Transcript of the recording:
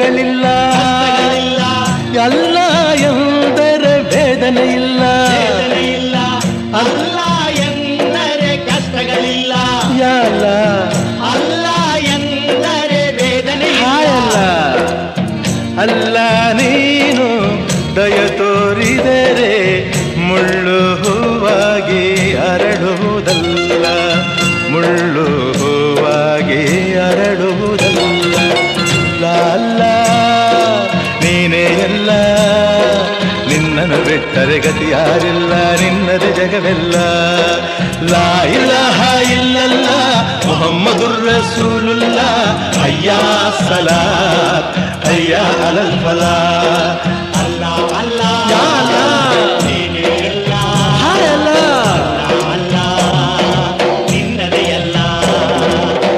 ಕಷ್ಟಗಳಿಲ್ಲ ಅಲ್ಲ ಎಂದರೆ ವೇದನೆ ಇಲ್ಲ ಅಲ್ಲ ಎಂದರೆ ಕಷ್ಟಗಳಿಲ್ಲ ಯಾಲ ಅಲ್ಲ ಎಂದರೆ ವೇದನೆ ಹಾಯಲ್ಲ ಅಲ್ಲ ನೀನು ದಯ ತೋರಿದರೆ ಮುಳ್ಳು ಹೂವಾಗಿ ಅರಳುವುದಲ್ಲ ಮುಳ್ಳು ಹೂವಾಗಿ ಅರಳುವುದಲ್ಲ ಲಾಲ್ಲ ನೀನೇ ಎಲ್ಲ ನಿನ್ನನ್ನು ಬಿಟ್ಟರೆ ಗತಿ ಯಾರಿಲ್ಲ ನಿನ್ನದೇ ಜಗವೆಲ್ಲ ಲಾ ಇಲಾಹ ಇಲ್ಲಲ್ಲ ಮುಹಮ್ಮದುರ್ ರಸೂಲುಲ್ಲಾ ಅಯ್ಯಾ ಸಲಾತ್ ಅಯ್ಯಾ ಅಲಲ್ ಫಲಾಹ್